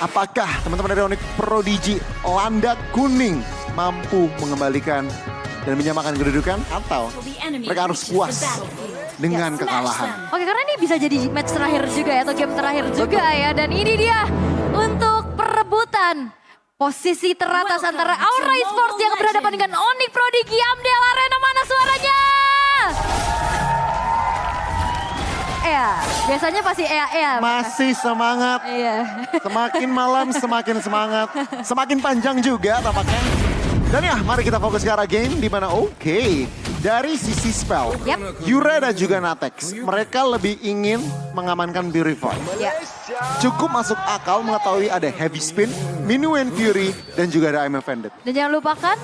Apakah teman-teman dari Onyx Prodigy landak kuning mampu mengembalikan dan menyamakan kedudukan atau mereka harus puas dengan kekalahan? Oke, karena ini bisa jadi match terakhir juga ya, atau game terakhir juga ya. Dan ini dia untuk perebutan posisi teratas antara Aura Esports yang berhadapan dengan Onyx Prodigy Amdel Arena. Mana suaranya? Biasanya pasti Masih semangat. Iya. Semakin malam semakin semangat. Semakin panjang juga tampaknya. Dan ya, mari kita fokus ke arah game di mana dari sisi spell, Yura dan juga Natex, mereka lebih ingin mengamankan Purify. Cukup masuk akal mengetahui ada Heavy Spin, Minuend Fury, dan juga ada I'm Offended. Dan jangan lupakan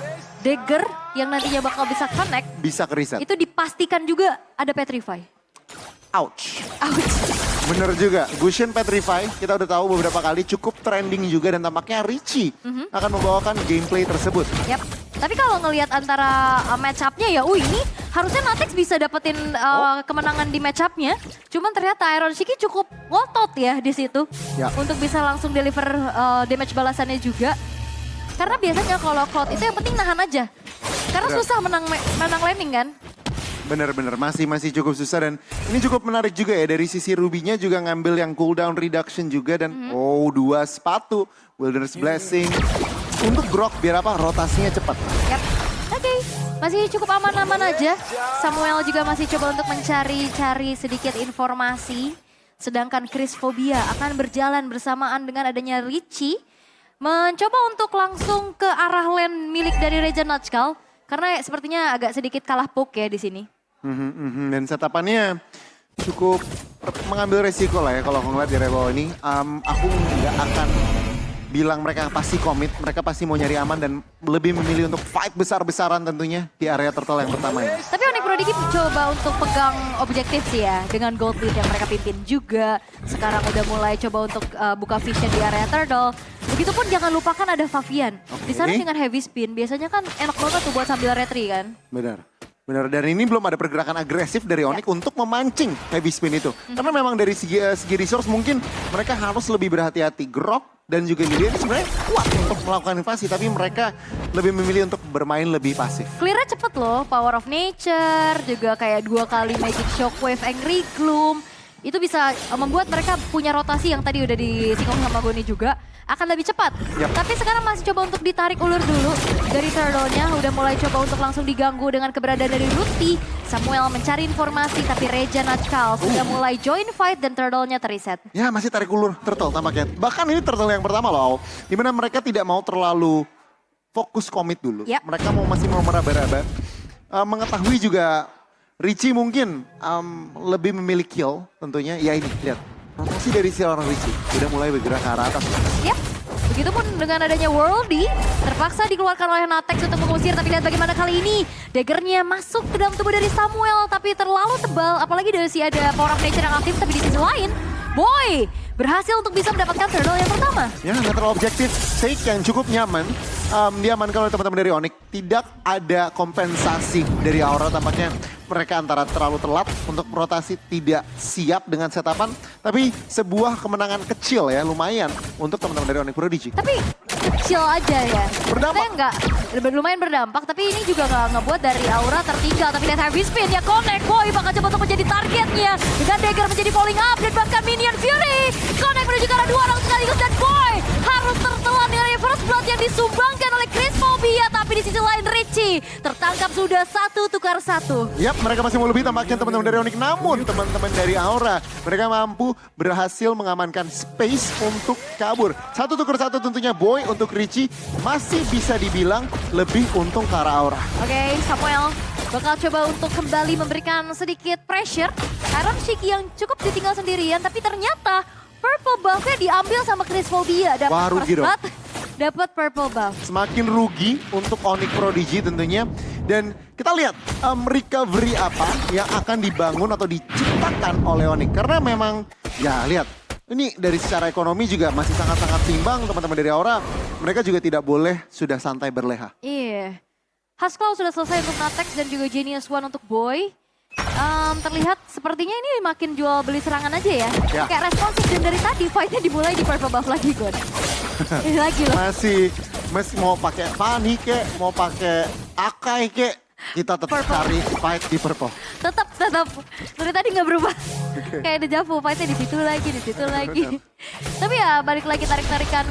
Dagger yang nantinya bakal bisa connect. Bisa ke reset. Itu dipastikan juga ada Petrify. Ouch. Ouch. Bener juga, Gusion Petrify kita udah tahu beberapa kali cukup trending juga dan tampaknya Richie akan membawakan gameplay tersebut. Yap. Tapi kalau ngelihat antara match up-nya ya, ini harusnya Natex bisa dapetin kemenangan di match up-nya. Cuman ternyata Iron Shiki cukup ngotot ya di situ. Ya. Untuk bisa langsung deliver damage balasannya juga. Karena biasanya kalau Cloud itu yang penting nahan aja. Karena susah menang landing kan. Bener-bener, masih cukup susah dan ini cukup menarik juga ya. Dari sisi Ruby-nya juga ngambil yang cooldown reduction juga dan 2 sepatu. Wilderness Blessing. Untuk Grok biar apa? Rotasinya cepat. Yap. Oke. Masih cukup aman-aman aja. Samuel juga masih coba untuk mencari sedikit informasi. Sedangkan Chris Phobia akan berjalan bersamaan dengan adanya Richie. Mencoba untuk langsung ke arah lane milik dari Reja Natchkal. Karena sepertinya agak sedikit kalah poke ya di sini. Dan setapannya cukup mengambil resiko lah ya kalau aku ngeliat di Revo ini. Aku nggak akan bilang mereka pasti komit, mereka pasti mau nyari aman dan lebih memilih untuk fight besar-besaran tentunya di area turtle yang pertama ini. Tapi Onyx Prodigy coba untuk pegang objektif sih ya, dengan gold lead yang mereka pimpin juga. Sekarang udah mulai coba untuk buka vision di area turtle. Begitupun jangan lupakan ada Favian. Di sana dengan heavy spin, biasanya kan enak banget tuh buat sambil retry kan. Benar, dan ini belum ada pergerakan agresif dari Onyx untuk memancing heavy spin itu. Karena memang dari segi resource mungkin mereka harus lebih berhati-hati. Grok dan juga Lilian sebenarnya kuat untuk melakukan invasi, tapi mereka lebih memilih untuk bermain lebih pasif. Clear-nya cepet loh, Power of Nature, juga kayak 2 kali Magic Shockwave, Angry Gloom. Itu bisa membuat mereka punya rotasi yang tadi udah disinggung sama Goni juga. Akan lebih cepat. Tapi sekarang masih coba untuk ditarik ulur dulu dari turtle-nya. Udah mulai coba untuk langsung diganggu dengan keberadaan dari Ruti. Samuel mencari informasi tapi Reja Natchkal sudah mulai join fight dan turtle-nya terreset. Ya masih tarik ulur turtle tampaknya. Bahkan ini turtle yang pertama loh. Dimana mereka tidak mau terlalu fokus komit dulu. Mereka masih mau meraba-raba. Mengetahui juga Richie mungkin lebih memilih kill tentunya. Ya ini lihat. Rotasi dari seorang Richie udah mulai bergerak ke arah atas. Yap, begitupun dengan adanya Worldy, terpaksa dikeluarkan oleh Natex untuk mengusir. Tapi lihat bagaimana kali ini, daggernya masuk ke dalam tubuh dari Samuel, tapi terlalu tebal. Apalagi dari si ada Power of Nature yang aktif, tapi di sisi lain, Boy berhasil untuk bisa mendapatkan turtle yang pertama. Ya, nggak terlalu objektif, Shake yang cukup nyaman. Diamankan oleh teman-teman dari Onyx. Tidak ada kompensasi dari Aura tampaknya. Mereka antara terlalu telat untuk rotasi, tidak siap dengan setapan. Tapi sebuah kemenangan kecil ya, lumayan untuk teman-teman dari Onyx Prodigy. Tapi kecil aja ya. Berdampak. Lumayan berdampak, tapi ini juga nggak ngebuat dari Aura tertinggal. Tapi lihat heavy spin ya, connect. Boy bakal coba untuk menjadi targetnya. Dengan dagger menjadi falling up dan bahkan minion Fury. Connect menuju ke arah 2 orang sekaligus dan Boy harus tertelan dengan reverse blood yang disumbangkan oleh Chris Phobia. Tapi di sisi lain Richie tertangkap sudah 1 tukar 1. Yap, mereka masih mau lebih tampaknya teman-teman dari Onyx. Namun teman-teman dari Aura, mereka mampu berhasil mengamankan space untuk kabur. 1 tukar 1 tentunya Boy untuk Richie masih bisa dibilang lebih untung ke arah Aura. Oke, Samuel bakal coba untuk kembali memberikan sedikit pressure. Iron Shiki yang cukup ditinggal sendirian, tapi ternyata purple buff-nya diambil sama Chris Phobia. Wah, rugi dong. Dapat purple buff. Semakin rugi untuk Onyx Prodigy tentunya. Dan kita lihat recovery apa yang akan dibangun atau diciptakan oleh Onyx. Karena memang, ya lihat, ini dari secara ekonomi juga masih sangat-sangat timbang teman-teman dari Aura. Mereka juga tidak boleh sudah santai berleha. Iya. Haskell sudah selesai untuk Natex dan juga Genius One untuk Boy. Terlihat sepertinya ini makin jual beli serangan aja ya. Kayak responsif dan dari tadi fightnya dimulai di purple buff lagi, God. Ini lagi loh. Masih mau pakai Fanny kek, mau pakai Akai kek, kita tetap cari fight di purple. Tetap. Dari tadi nggak berubah. Kayak deja vu, fightnya di situ lagi. Tapi ya balik lagi tarik-tarikan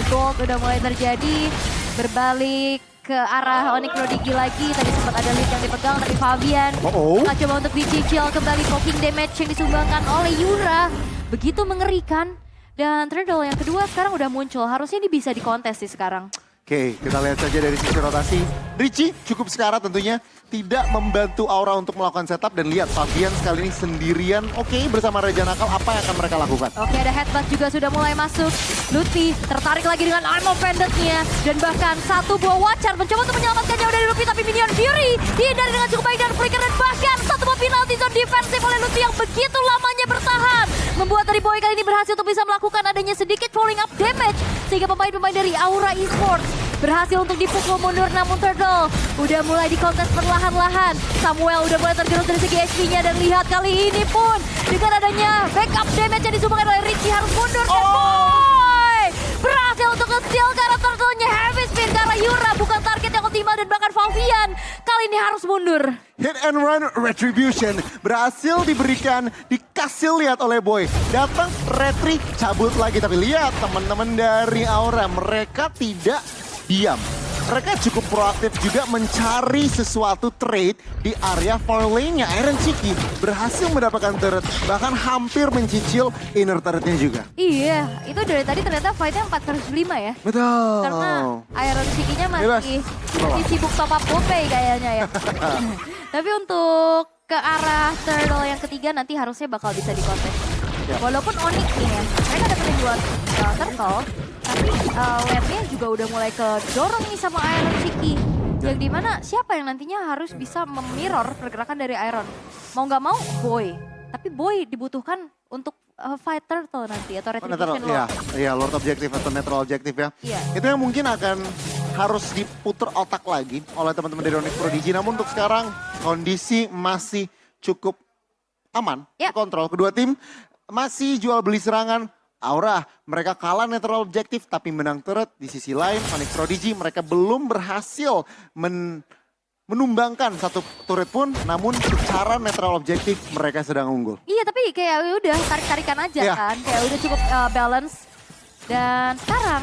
gold udah mulai terjadi. Berbalik ke arah Onyx Prodigy lagi. Tadi sempat ada lead yang dipegang tapi Fabian nggak coba untuk dicicil kembali poking damage yang disumbangkan oleh Yura. Begitu mengerikan. Dan Turtle yang kedua sekarang udah muncul. Harusnya ini bisa dikontes sih sekarang. Oke, kita lihat saja dari sisi rotasi. Richie cukup sekarang tentunya tidak membantu Aura untuk melakukan setup. Dan lihat Fabian sekali ini sendirian. Oke, bersama Reja Nakal apa yang akan mereka lakukan? Oke, ada headbutt juga sudah mulai masuk. Lutfi tertarik lagi dengan arm of Bandit-nya. Dan bahkan satu buah Watcher mencoba untuk menyelamatkannya dari Lutfi. Tapi Minion Fury dihindari dengan cukup baik dan Flicker. Dan bahkan satu buah penalty zone defensif oleh Lutfi yang begitu lamanya bertahan. Membuat dari Boy kali ini berhasil untuk bisa melakukan adanya sedikit falling up damage. Sehingga pemain-pemain dari Aura Esports berhasil untuk dipukul mundur, namun Turtle udah mulai dikontes perlahan-lahan. Samuel udah mulai tergerus dari segi HP-nya dan lihat kali ini pun dengan adanya backup damage yang disumbangkan oleh Richie harus mundur. Dan Boy berhasil untuk nge-steal karena Turtle-nya heavy spin karena Yura bukan target yang optimal dan bahkan Fabian kali ini harus mundur. Hit and run retribution berhasil diberikan, dikasih lihat oleh Boy. Datang retri cabut lagi, tapi lihat teman-teman dari Aura mereka tidak diam. Mereka cukup proaktif juga mencari sesuatu trade di area far lane-nya. Iron Chiki berhasil mendapatkan turret, bahkan hampir mencicil inner turret-nya juga. Iya, itu dari tadi ternyata fight-nya 4 versus 5 ya. Betul. Karena Iron Chiki-nya masih sibuk top up GoPay kayaknya ya. Tapi untuk ke arah Turtle yang ketiga nanti harusnya bakal bisa dikontes. Walaupun Onyx nih ya, mereka dapetin buat Turtle. Tapi lane-nya juga udah mulai ke dorong nih sama Iron Chiki. Yang dimana siapa yang nantinya harus bisa memirror pergerakan dari Iron. Mau nggak mau Boy. Tapi Boy dibutuhkan untuk fight Turtle nanti atau Retribution Lord. Iya, Lord Objective atau Netral Objective ya. Iya. Itu yang mungkin akan harus diputar otak lagi oleh teman-teman dari Onyx Prodigy. Namun untuk sekarang kondisi masih cukup aman, terkontrol. Kedua tim masih jual beli serangan. Aura, mereka kalah netral objektif tapi menang turret. Di sisi lain, Onyx Prodigy mereka belum berhasil menumbangkan satu turret pun. Namun secara netral objektif mereka sedang unggul. Iya, tapi kayak udah tarik-tarikan aja kan. Kayak udah cukup balance. Dan sekarang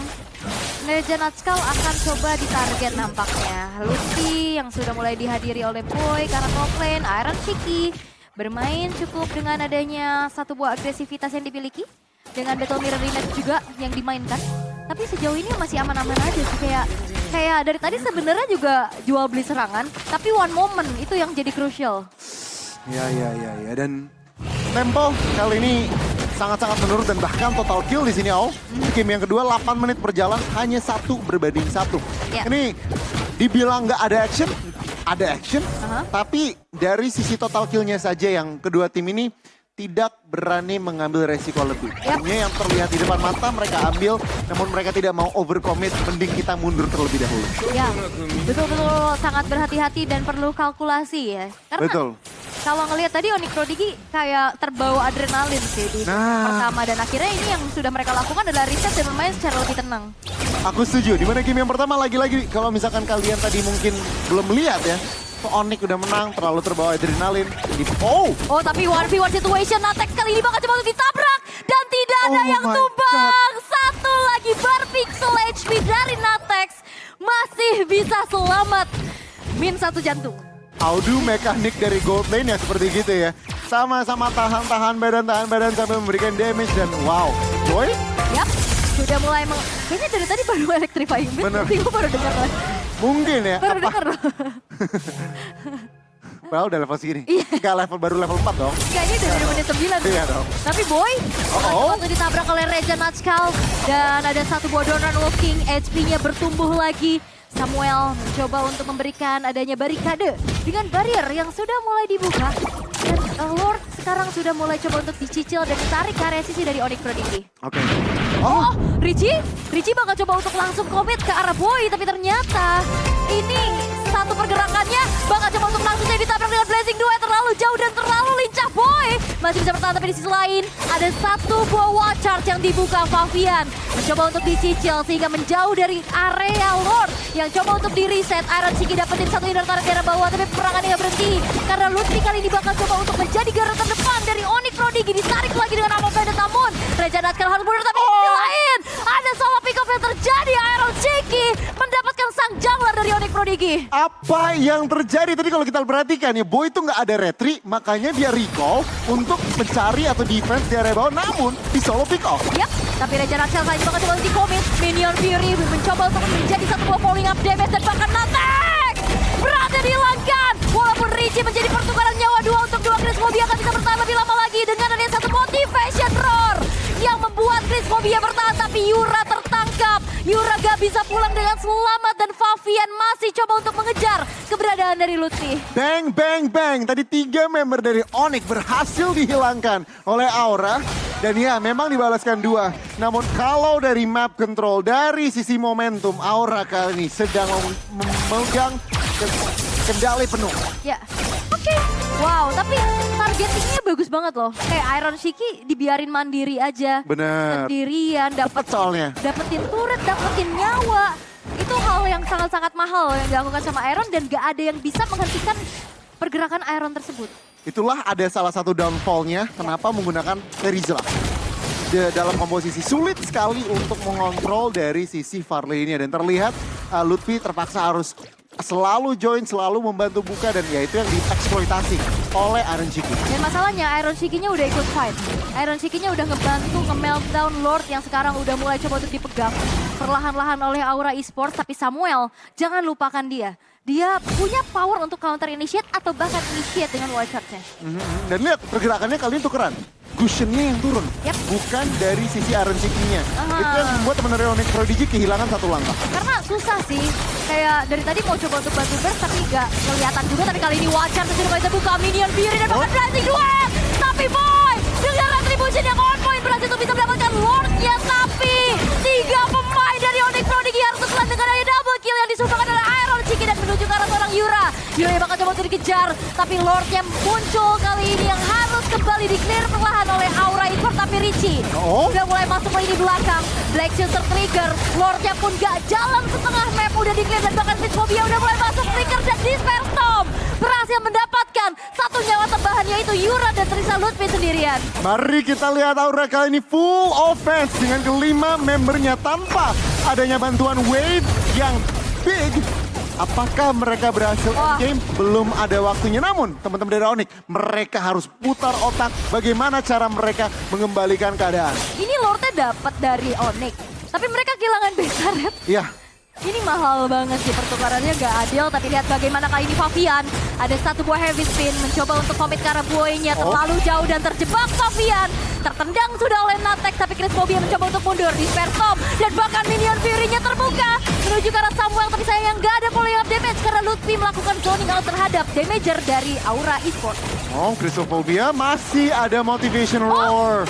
Reja Nakal akan coba ditarget nampaknya. Lutfi yang sudah mulai dihadiri oleh Boy karena top lane. Iron Chiki bermain cukup dengan adanya satu buah agresivitas yang dimiliki. Dengan Battle Mirror Rematch juga yang dimainkan. Tapi sejauh ini masih aman-aman aja sih. Kayak dari tadi sebenarnya juga jual beli serangan. Tapi one moment itu yang jadi crucial. Ya. Dan tempo kali ini sangat-sangat menurun dan bahkan total kill di sini Game yang kedua 8 menit berjalan hanya 1 berbanding 1. Ini dibilang nggak ada action, tapi dari sisi total killnya saja yang kedua tim ini tidak berani mengambil resiko lebih. Artinya yang terlihat di depan mata mereka ambil, namun mereka tidak mau overcommit, mending kita mundur terlebih dahulu. Ya, betul-betul sangat berhati-hati dan perlu kalkulasi ya. Karena kalau ngelihat tadi Onyx Prodigy kayak terbawa adrenalin sih di pertama. Dan akhirnya ini yang sudah mereka lakukan adalah reset dan bermain secara lebih tenang. Aku setuju, dimana game yang pertama lagi-lagi kalau misalkan kalian tadi mungkin belum melihat ya. Onyx udah menang, terlalu terbawa adrenalin. Tapi 1v1 situation, Natex kali ini bakal coba untuk ditabrak. Dan tidak ada yang tumbang. Satu lagi bar pixel HP dari Natex. Masih bisa selamat. Min 1 jantung. Audu mekanik dari gold lane ya seperti gitu ya. Sama-sama tahan badan sampai memberikan damage dan wow. Boy? Yap, sudah mulai kayaknya dari tadi baru electrifying beat. Bener. Gue baru dengar lagi. Mungkin ya. Baru dengar loh. Well, udah level segini. Gak baru level 4 dong. Kayaknya udah dari menit 9. Iya dong. Tapi Boy, waktu ditabrak oleh Reja Nakal. Dan ada satu buah Donut Walking, HP-nya bertumbuh lagi. Samuel mencoba untuk memberikan adanya barikade dengan barrier yang sudah mulai dibuka. Dan Lord sekarang sudah mulai coba untuk dicicil dan ditarik ke area sisi dari Onyx Prodigy. Oke. Oh, Richie bakal coba untuk langsung komit ke arah Boy, tapi ternyata ini satu pergerakannya bakal coba untuk langsung jadi ditabrak dengan Blazing Duet, terlalu jauh dan terlalu lincah. Boy masih bisa bertahan, tapi di sisi lain ada satu buah watch charge yang dibuka. Favian mencoba untuk dicicil sehingga menjauh dari area Lord yang coba untuk di reset. Iron Shiki dapetin satu inner turret di arah bawah, tapi peperangannya nggak berhenti karena Lutfi kali ini bakal coba untuk menjadi garda terdepan dari Onyx Prodigy. Ditarik lagi dengan Amon Pendant, namun Reja Natskal harus mundur, tapi di sisi lain ada solo pick up yang terjadi. Iron Shiki mendapatkan sang jungler dari Onyx Prodigy. Apa yang terjadi tadi kalau kita perhatikan ya, Boy itu nggak ada retri, makanya dia recall untuk mencari atau defense di area bawah, namun di solo pick off. Yap, tapi Reja Natskal saja bakal coba untuk di-commit. Minion Fury mencoba untuk menjadi satu buah falling up damage dan bahkan Natek berhasil dihilangkan. Walaupun Richie menjadi pertukaran nyawa dua untuk dua, Chris Mobia akan bisa bertahan lebih lama lagi dengan adanya satu motivation roar yang membuat Chris Mobia bertahan, tapi Yura tertangkap. Yura gak bisa pulang dengan selamat dan Favian masih coba untuk mengejar keberadaan dari Lutfi. Bang, bang, bang. Tadi 3 member dari Onyx berhasil dihilangkan oleh Aura. Dan ya, memang dibalaskan 2. Namun kalau dari map control, dari sisi momentum, Aura kali ini sedang memegang kendali penuh. Ya, oke. Wow, tapi targetingnya bagus banget loh. Kayak Iron Shiki dibiarin mandiri aja. Bener. Sendirian, dapetin turret, dapetin nyawa. Itu hal yang sangat-sangat mahal yang dilakukan sama Iron dan gak ada yang bisa menghentikan pergerakan Iron tersebut. Itulah ada salah satu downfall-nya kenapa menggunakan Terizla. Dalam komposisi sulit sekali untuk mengontrol dari sisi Farley ini. Dan terlihat Lutfi terpaksa harus selalu join, selalu membantu buka, dan ya itu yang dieksploitasi oleh Iron Shiki. Dan masalahnya Iron Shiki-nya udah ikut fight. Iron Shiki-nya udah ngebantu nge-meltdown Lord yang sekarang udah mulai coba untuk dipegang perlahan-lahan oleh Aura Esports. Tapi Samuel, jangan lupakan dia. Dia punya power untuk counter initiate atau bahkan initiate dengan wild charge-nya. Dan lihat pergerakannya kali ini tukeran. Cushionnya yang turun, bukan dari sisi Iron Shiki-nya. Itu yang membuat teman dari Onyx Prodigy kehilangan satu langkah. Karena susah sih, kayak dari tadi mau coba untuk bantu burst tapi gak kelihatan juga. Tapi kali ini watch charge sudah bisa buka Minion Fury dan bahkan Blazing Duet. Tapi Boy dengan retribution yang on point berhasil untuk bisa mendapatkan Lord-nya. Tapi 3 pemain dari Onyx Prodigy harus keselan dengan adanya double kill yang disumbangkan oleh Iron Shiki dan menuju ke arah seorang Yura. Yura yang bakal coba untuk dikejar, tapi Lord-nya muncul kali ini yang harus kembali di-clear perlahan oleh Aura Esports. Tapi Richie udah mulai masuk ke lini belakang. Black Shield ter-trigger, Lord-nya pun gak jalan setengah map, udah di-clear dan bahkan Fitzphobia udah mulai masuk trigger dan Despair Storm berhasil mendapatkan satu nyawa tambahan, yaitu Yura dan tersisa Lutfi sendirian. Mari kita lihat Aura kali ini full offense dengan kelima membernya tanpa adanya bantuan wave yang big. Apakah mereka berhasil game? Belum ada waktunya. Namun teman-teman dari Onyx, mereka harus putar otak bagaimana cara mereka mengembalikan keadaan. Ini Lordnya dapat dari Onyx, tapi mereka kehilangan Besaret. Iya. Ini mahal banget sih, pertukarannya gak adil. Tapi lihat bagaimana kali ini Favian. Ada satu buah heavy spin, mencoba untuk komit ke arah Boy-nya. Terlalu jauh dan terjebak Favian. Tertendang sudah oleh Natek, tapi Chris Mobia mencoba untuk mundur. Despair Storm dan bahkan Minion Fury-nya terbuka menuju ke arah Samuel. Tapi sayang gak ada follow up damage karena Lutfi melakukan zoning out terhadap damager dari Aura Esports. Chris Mobia masih ada motivation roar.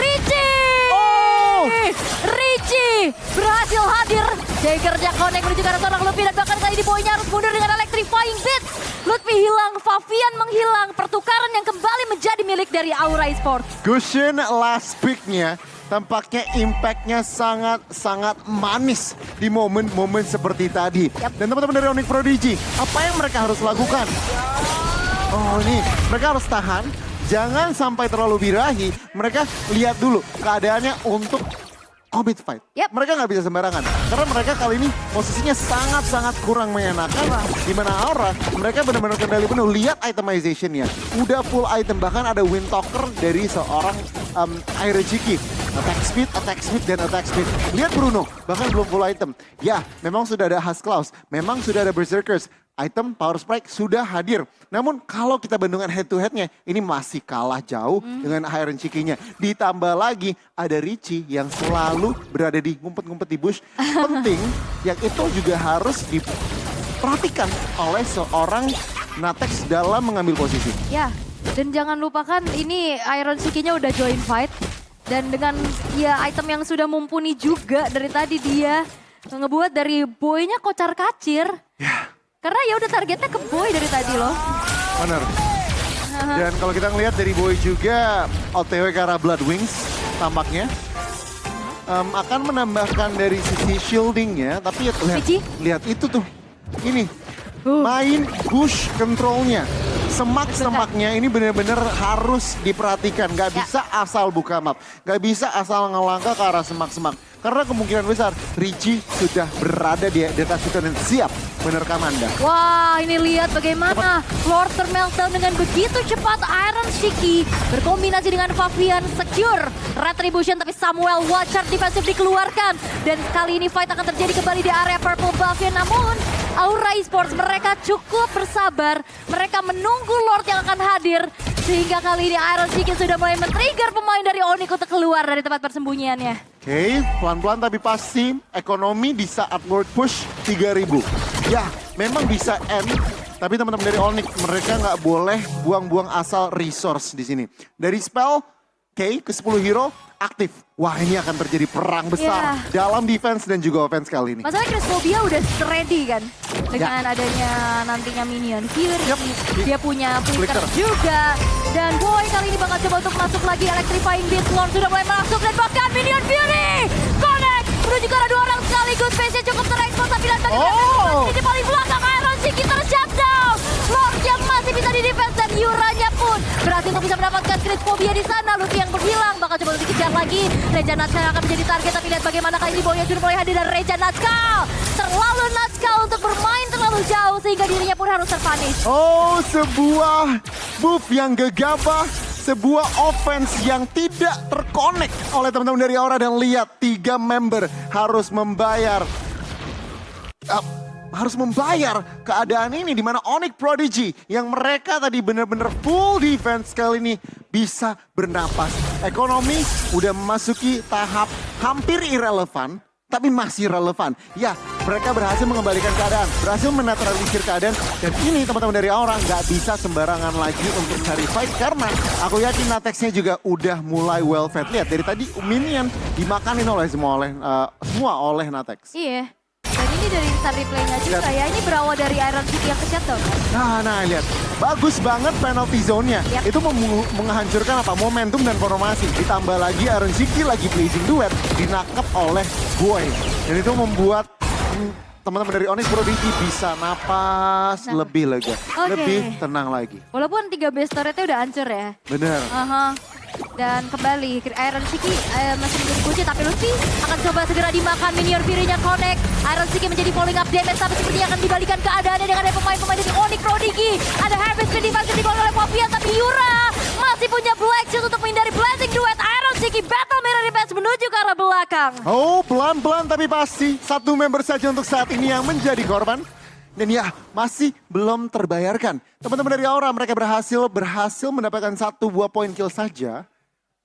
Richie berhasil hadir. Dagger-nya connect menuju ke arah seorang Lutfi dan bahkan kali ini Boy-nya harus mundur dengan electrifying blitz. Lutfi hilang, Favian menghilang. Pertukaran yang kembali menjadi milik dari Aura Esports. Gusion last pick-nya tampaknya impact-nya sangat manis di momen-momen seperti tadi. Dan teman-teman dari Onyx Prodigy, apa yang mereka harus lakukan? Ini mereka harus tahan. Jangan sampai terlalu birahi, mereka lihat dulu keadaannya untuk commit fight. Mereka nggak bisa sembarangan, karena mereka kali ini posisinya sangat-sangat kurang menyenangkan. Di mana Aura, mereka benar-benar kendali penuh. Lihat itemization-nya, udah full item, bahkan ada wind talker dari seorang Iron Shiki. Attack speed, dan attack speed. Lihat Bruno, bahkan belum full item. Ya, memang sudah ada Husklaus, memang sudah ada Berserkers. Item Power Spike sudah hadir. Namun kalau kita bandingkan head to headnya, ini masih kalah jauh dengan Iron Shiki-nya. Ditambah lagi ada Richie yang selalu berada di ngumpet-ngumpet di bush. Penting yang itu juga harus diperhatikan oleh seorang Natex dalam mengambil posisi. Ya, dan jangan lupakan ini Iron Shiki-nya udah join fight. Dan dengan ya item yang sudah mumpuni juga dari tadi dia ngebuat dari boynya kocar-kacir. Ya. Karena ya udah targetnya ke boy dari tadi loh. Bener. Dan kalau kita ngelihat dari boy juga OTW ke arah Blood Wings tampaknya. Akan menambahkan dari sisi shieldingnya, tapi ya lihat itu tuh. Ini, main push controlnya. Semak-semaknya ini benar-benar harus diperhatikan. Gak bisa asal buka map. Gak bisa asal ngelangkah ke arah semak-semak. Karena kemungkinan besar Ricci sudah berada di atas situ dan siap menerkam Anda. Wah, ini lihat bagaimana Lord Meltdown dengan begitu cepat. Iron Shiki berkombinasi dengan Fabian secure Retribution, tapi Samuel Watchard defensif dikeluarkan. Dan kali ini fight akan terjadi kembali di area Purple Buff-nya. Namun Aura Esports mereka cukup bersabar. Mereka menunggu Lord yang akan hadir. Sehingga kali ini Iron Shiki sudah mulai men-trigger pemain dari Onyx untuk keluar dari tempat persembunyiannya. Oke, pelan-pelan tapi pasti ekonomi di saat Lord push 3.000. Ya, memang bisa end. Tapi teman-teman dari Onyx mereka nggak boleh buang-buang asal resource di sini. Dari spell, ke 10 hero aktif. Wah, ini akan terjadi perang besar dalam defense dan juga offense kali ini. Masalahnya Crisphobia udah ready kan dengan adanya nantinya minion Fury. Dia punya flicker juga. Dan boy kali ini bakal coba untuk masuk lagi electrifying beast. Lord sudah mulai masuk dan bahkan minion Fury connect menuju ke arah 2 orang sekaligus. Face-nya cukup terekspos tapi dan bagi di paling belakang Iron Shiki tershutdown. Lord yang masih bisa di defense dan Yuranya pun berhasil untuk bisa mendapatkan Crisphobia di sana. Luffy yang berbilang bakal coba untuk dikejar lagi. Reja Natskal akan menjadi target, tapi lihat bagaimana kali ini boynya sudah mulai hadir dan Reja Natskal terlalu Natskal untuk bermain terlalu jauh sehingga dirinya pun harus terpunish. Oh, sebuah move yang gegabah, sebuah offense yang tidak terkonek oleh teman-teman dari Aura. Dan lihat 3 member harus membayar keadaan ini di mana Onyx Prodigy yang mereka tadi benar-benar full defense kali ini bisa bernapas. Ekonomi udah memasuki tahap hampir irrelevan tapi masih relevan. Ya, mereka berhasil mengembalikan keadaan, berhasil menetralisir keadaan, dan ini teman-teman dari Aura nggak bisa sembarangan lagi untuk cari fight karena aku yakin Natexnya juga udah mulai well fed. Lihat dari tadi minion dimakanin oleh semua oleh Natex. Iya. Dan ini dari start replaynya juga ya, ini berawal dari Iron Shiki yang ke-shutdown. Nah lihat, bagus banget penalty zone-nya. Itu menghancurkan momentum dan formasi. Ditambah lagi Iron Shiki lagi blazing duet, dinangkap oleh Boy. Dan itu membuat teman-teman dari Onyx Prodigy bisa napas lebih lega, lebih tenang lagi. Walaupun 3 base turret-nya udah hancur ya. Bener. Dan kembali Iron Shiki masih menjadi kunci, tapi Luffy akan coba segera dimakan. Minion Fury-nya connect. Iron Shiki menjadi falling up damage, tapi sepertinya akan dibalikan keadaannya dengan ada pemain-pemain dari Onyx Prodigy. Ada Harvest Speed Device yang dibawa oleh Fabian, tapi Yura masih punya Black Shield untuk menghindari blazing duet. Iron Shiki battle mirror defense menuju ke arah belakang. Oh, pelan-pelan tapi pasti 1 member saja untuk saat ini yang menjadi korban. Dan ya, masih belum terbayarkan. Teman-teman dari Aura, mereka berhasil mendapatkan 1 buah poin kill saja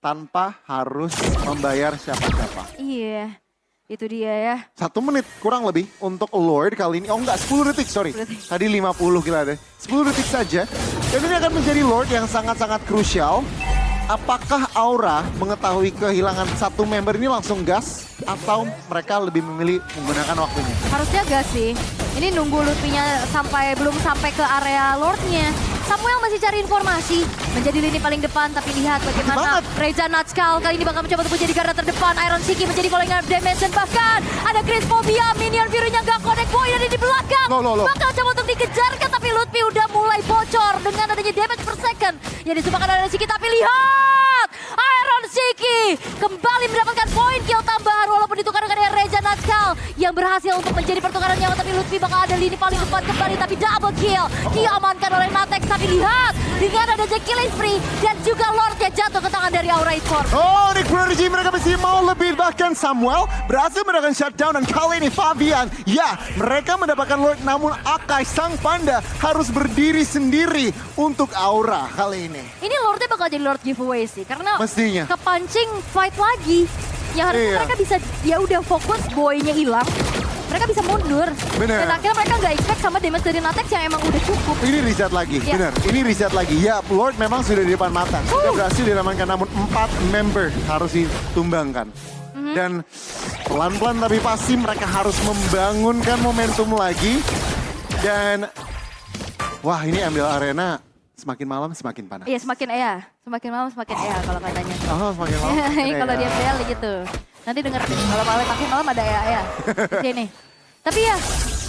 tanpa harus membayar siapa-siapa. Iya, itu dia ya. 1 menit kurang lebih untuk Lord kali ini. Oh enggak, 10 detik, sorry. Tadi 50 kita ada. 10 detik saja. Dan ini akan menjadi Lord yang sangat-sangat krusial. Apakah Aura mengetahui kehilangan 1 member ini langsung gas? Atau mereka lebih memilih menggunakan waktunya? Harusnya gas sih. Ini nunggu Luffy-nya belum sampai ke area Lord-nya. Samuel masih cari informasi. Menjadi lini paling depan, tapi lihat bagaimana Reja Natskal kali ini bakal mencoba untuk menjadi garda terdepan. Iron Shiki menjadi falling up damage, dan bahkan ada Crisphobia. Minion Fury-nya gak connect, Boy ada di belakang. Bakal coba untuk dikejarkan, tapi Lutfi udah mulai bocor dengan adanya damage per second yang disumbangkan Iron Shiki. Tapi lihat, Iron Shiki kembali mendapatkan poin kill tambahan walaupun ditukar dengan Reja Natskal yang berhasil untuk menjadi pertukaran nyawa. Tapi Lutfi bakal ada lini paling depan kembali, tapi double kill diamankan oleh Natex. Tapi lihat, dengan ada killing spree dan juga Lordnya jatuh ke tangan dari Aura Esports. Oh, Onyx Prodigy mereka masih mau lebih, bahkan Samuel berhasil mendapatkan shutdown, dan kali ini Fabian, ya mereka mendapatkan Lord, namun Akai sang panda harus berdiri sendiri untuk Aura kali ini. Ini Lordnya bakal jadi Lord giveaway sih, karena mestinya kepancing fight lagi. Yang harusnya mereka bisa, ya udah fokus, boynya hilang. mereka bisa mundur. Bener. Dan akhirnya mereka nggak expect sama damage dari Natex yang emang udah cukup. Ini reset lagi, Ya. benar. Ini reset lagi. Ya, Lord memang sudah di depan mata. Sudah berhasil diamankan, namun 4 member harus ditumbangkan. Dan pelan-pelan tapi pasti mereka harus membangunkan momentum lagi. Dan wah, ini ambil arena semakin malam semakin panas. Iya, semakin malam semakin kalau katanya. Oh, semakin malam. Kalau di FPL gitu. Nanti denger deh, kalau makin malam ada ya di sini. Tapi ya,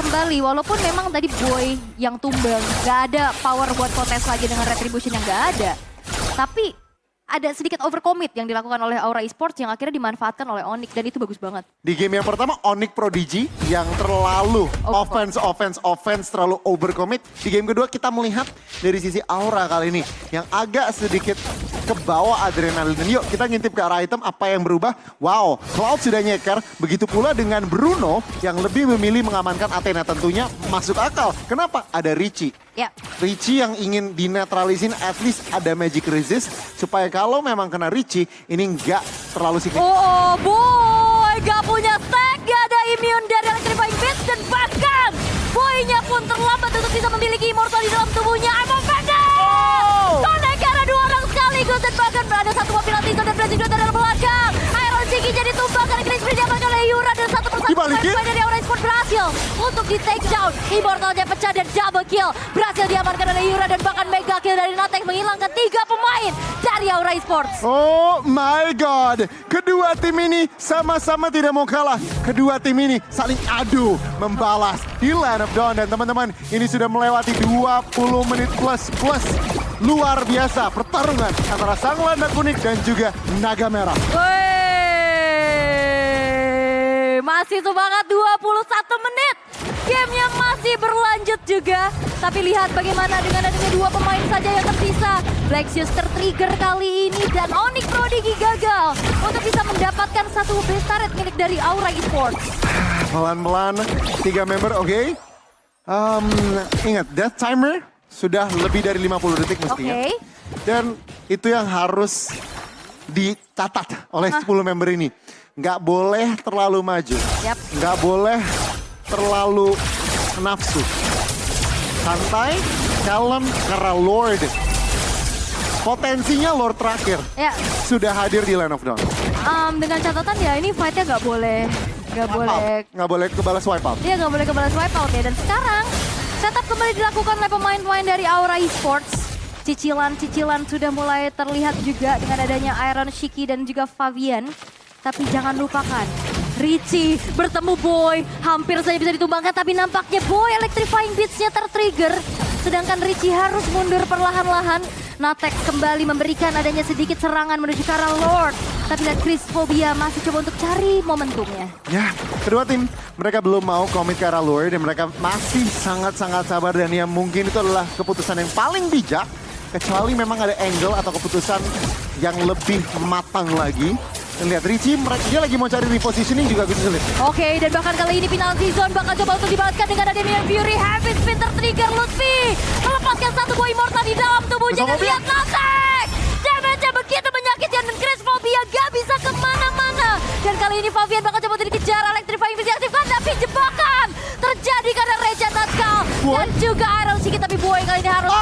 kembali walaupun memang tadi Boy yang tumbang, gak ada power buat kontes lagi dengan Retribution yang gak ada. Tapi ada sedikit overcommit yang dilakukan oleh Aura Esports yang akhirnya dimanfaatkan oleh Onyx dan itu bagus banget. Di game yang pertama, Onyx Prodigy yang terlalu offense, terlalu overcommit. Di game kedua kita melihat dari sisi Aura kali ini yang agak sedikit ke bawah adrenalin. Yuk kita ngintip ke arah item apa yang berubah. Wow, Cloud sudah nyeker. Begitu pula dengan Bruno yang lebih memilih mengamankan Athena. Tentunya masuk akal. Kenapa? Ada Richie. Ya. Richie yang ingin dinetralisin, at least ada magic resist supaya kalau memang kena Richie ini nggak terlalu signifikan. Oh Boy, gak punya stack, gak ada immune dari Electrifying Beast dan bahkan Boy-nya pun terlambat untuk bisa memiliki immortal di dalam tubuhnya. I'm offended! Connect karena 2 orang sekaligus dan bahkan ada satu mobil Titan dan Blazing Dot dari belakang. Iron Shiki jadi tumbang karena Crispy diamankan oleh Yura dan satu persatu Dibalikin. dari Aura Esports berhasil untuk di take down. Immortalnya pecah dan double kill. Berhasil diamankan oleh Yura dan bahkan mega kill dari Natex menghilangkan 3 pemain dari Aura Esports. Oh my god, kedua tim ini sama-sama tidak mau kalah. Kedua tim ini saling adu, membalas di Land of Dawn. Dan teman-teman, ini sudah melewati 20 menit plus. Luar biasa pertarungan antara Sang Landak Kuning dan juga Naga Merah. Masih semangat 21 menit. Gamenya masih berlanjut juga. Tapi lihat bagaimana dengan adanya 2 pemain saja yang tersisa. Blaxius tertrigger kali ini dan Onyx Prodigy gagal untuk bisa mendapatkan satu base turret milik dari Aura Esports. Pelan-pelan 3 member, oke. Ingat, death timer sudah lebih dari 50 detik mestinya. Oke. Dan itu yang harus dicatat oleh 10 member ini. Nggak boleh terlalu maju. Yap. Nggak boleh terlalu nafsu. Santai, calm, karena Lord. Potensinya Lord terakhir Ya, sudah hadir di Land of Dawn. dengan catatan ya ini fightnya nggak boleh Nggak boleh kebalas wipe out. Dia nggak boleh kebalas wipeout ya. Dan sekarang setup kembali dilakukan oleh pemain-pemain dari Aura Esports. Cicilan sudah mulai terlihat juga dengan adanya Iron Shiki dan juga Fabian. Tapi jangan lupakan, Richie bertemu Boy. Hampir saja bisa ditumbangkan, tapi nampaknya Boy Electrifying Beats-nya tertrigger. Sedangkan Richie harus mundur perlahan-lahan. Natex kembali memberikan adanya sedikit serangan menuju ke arah Lord. Tapi lihat Crispphobia masih coba untuk cari momentumnya. Ya, kedua tim mereka belum mau komit ke arah Lord dan mereka masih sangat-sangat sabar dan yang mungkin itu adalah keputusan yang paling bijak. Kecuali memang ada angle atau keputusan yang lebih matang lagi. Dan lihat Richie, dia lagi mau cari repositioning juga gitu sulit. Oke, dan bahkan kali ini penalty zone bakal coba untuk dibalaskan dengan ada Damian Fury. Heavy spin tertrigger Lutfi. Melepaskan satu buah immortal di dalam tubuhnya. Dan lihat Natex. Damage-nya begitu menyakitkan dan Crispphobia gak bisa kemana-mana. Dan kali ini Fabian bakal coba untuk dikejar. Electrifying Beast diaktifkan, tapi jebakan terjadi karena Regen Natkal. Dan juga Iron Shiki, tapi Boy kali ini harus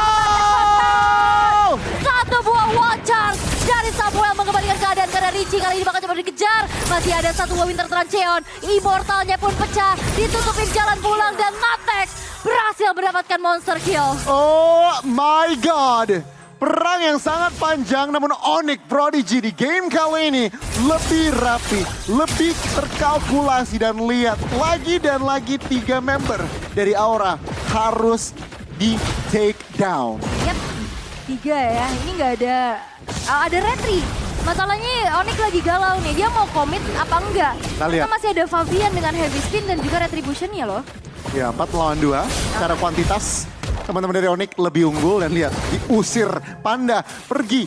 satu buah wall charge dari Samuel mengembalikan keadaan karena Richie kali ini bakal coba dikejar. Masih ada satu buah Winter Trancheon. Immortalnya pun pecah. Ditutupin jalan pulang dan Natex berhasil mendapatkan monster kill. Oh my god. Perang yang sangat panjang namun Onyx Prodigy di game kali ini lebih rapi, lebih terkalkulasi dan lihat lagi dan lagi 3 member dari Aura harus di take down. Yap, 3 ya. Ini nggak ada retri. Masalahnya Onyx lagi galau nih. Dia mau komit apa enggak? Karena masih ada Fabian dengan heavy spin dan juga retribution-nya loh. Ya, 4 lawan 2. Secara kuantitas teman-teman dari Onyx lebih unggul dan lihat diusir Panda pergi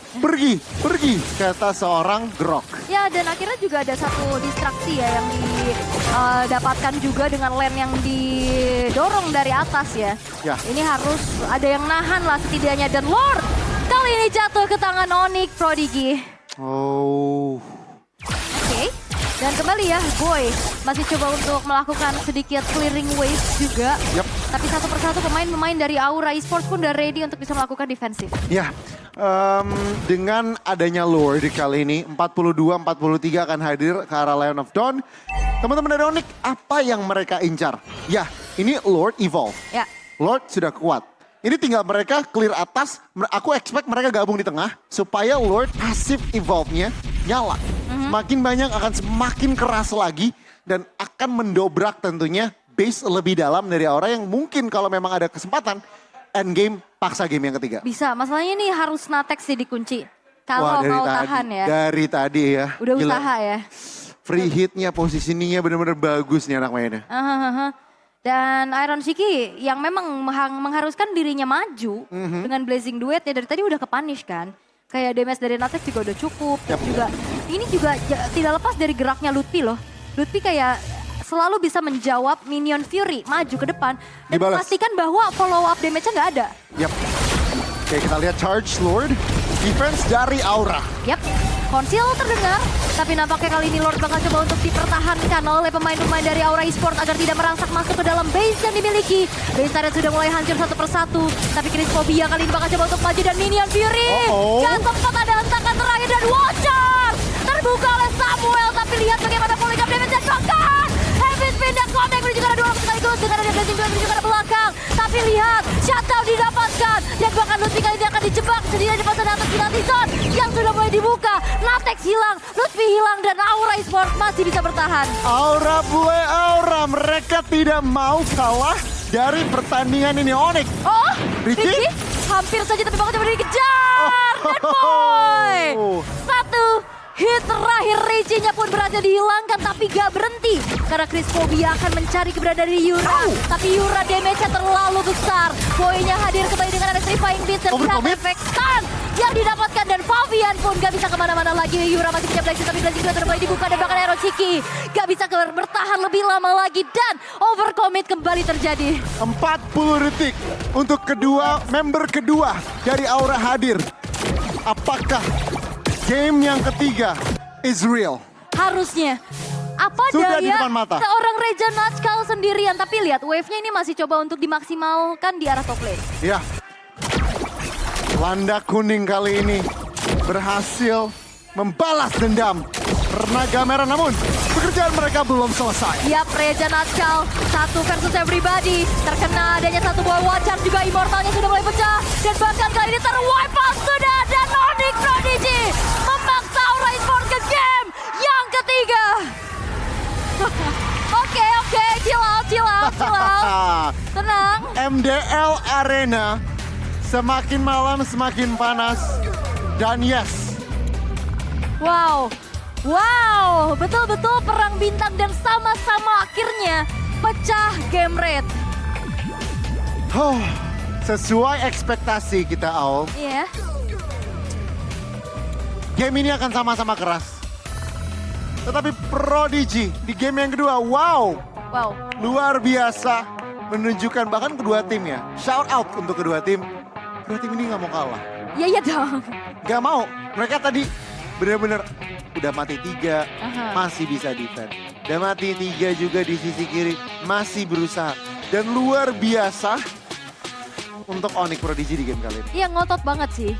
kata seorang Grok. Ya, dan akhirnya juga ada satu distraksi ya yang didapatkan juga dengan lane yang didorong dari atas ya. Ya. Ini harus ada yang nahan lah setidaknya dan Lord kali ini jatuh ke tangan Onyx Prodigy. Oh. Oke. Dan kembali ya, Boy masih coba untuk melakukan sedikit clearing wave juga. Yep. Tapi satu persatu pemain-pemain dari Aura Esports pun udah ready untuk bisa melakukan defensif. Ya, dengan adanya Lord kali ini, 42-43 akan hadir ke arah Lion of Dawn. Teman-teman dari Onyx, apa yang mereka incar? Ya, ini Lord evolve. Ya. Lord sudah kuat. Ini tinggal mereka clear atas, aku expect mereka gabung di tengah supaya Lord passive evolve-nya nyala. Semakin banyak akan semakin keras lagi dan akan mendobrak tentunya base lebih dalam dari Aura yang mungkin kalau memang ada kesempatan endgame paksa game yang ketiga. Bisa, masalahnya ini harus Natex sih dikunci. Kalau mau tahan ya. Dari tadi ya. Udah Gila. usaha ya. Free hitnya, positioningnya benar-benar bagus nih anak mainnya. Dan Iron Shiki yang memang mengharuskan dirinya maju dengan Blazing Duet ya dari tadi udah ke-punish kan. Kayak damage dari Natex juga udah cukup. Dan juga ini juga tidak lepas dari geraknya Lutfi loh. Lutfi kayak selalu bisa menjawab minion Fury maju ke depan. Dan memastikan bahwa follow up damage-nya nggak ada. Oke, kita lihat Charge Lord. Defense dari Aura. Konsil terdengar, tapi nampaknya kali ini Lord bakal coba untuk dipertahankan oleh pemain-pemain dari Aura Esports agar tidak merangsak masuk ke dalam base yang dimiliki. Base turret sudah mulai hancur satu persatu, tapi Crisphobia kali ini bakal coba untuk maju dan Minion Fury. Gak sempat ada hentakan terakhir dan Watcher terbuka oleh Samuel, tapi lihat bagaimana polycap damage dan bahkan Heavy Spin dan Connect menuju ke arah dua sekaligus dengan ada Blazing Duel menuju ke arah belakang. Tapi lihat, shutdown didapatkan dan bahkan Lutfi kali ini akan dijebak sendiri di pasar atas penalti zone yang sudah mulai dibuka. Natex hilang, Lutfi hilang dan Aura Esports masih bisa bertahan. Aura mereka tidak mau kalah dari pertandingan ini. Onyx. Ricky hampir saja tapi bakal coba dikejar. Dan Boy, satu hit terakhir Reggie-nya pun berhasil dihilangkan tapi gak berhenti. Karena Crisphobia akan mencari keberadaan dari Yura. Tapi Yura damage-nya terlalu besar. Boy-nya hadir kembali dengan ada Terrifying Beast dan berhasil efek stun yang didapatkan. Dan Fabian pun gak bisa kemana-mana lagi. Yura masih punya Blazing tapi Blazing sudah mulai dibuka. Dan bahkan Iron Shiki gak bisa bertahan lebih lama lagi. Dan overcommit kembali terjadi. 40 detik untuk member kedua dari Aura hadir. Apakah game yang ketiga is real? Harusnya. Apa Sudah di daya depan mata. seorang Reja Natskal sendirian. Tapi lihat wave-nya ini masih coba untuk dimaksimalkan di arah top lane. Ya. Landa kuning kali ini berhasil membalas dendam Naga Merah, namun pekerjaan mereka belum selesai. Yap, Reja Natskal satu versus everybody. Terkena adanya satu buah Watcher juga immortalnya sudah mulai pecah. Dan bahkan kali ini terwipe out sudah. Dan Nordic Prodigy memaksa Aura Esports ke game yang ketiga. Oke, chill out. Tenang. MDL Arena semakin malam semakin panas. Dan yes. Wow, betul-betul perang bintang dan sama-sama akhirnya pecah game rate. Sesuai ekspektasi kita, Aul. Iya. Game ini akan sama-sama keras. Tetapi Prodigy di game yang kedua, wow. Luar biasa menunjukkan bahkan kedua tim ya. Shout out untuk kedua tim. Kedua tim ini gak mau kalah. Iya dong. Gak mau. Mereka tadi benar-benar udah mati 3, masih bisa defend. Udah mati 3 juga di sisi kiri, masih berusaha. Dan luar biasa untuk Onyx Prodigy di game kali ini. Iya, ngotot banget sih.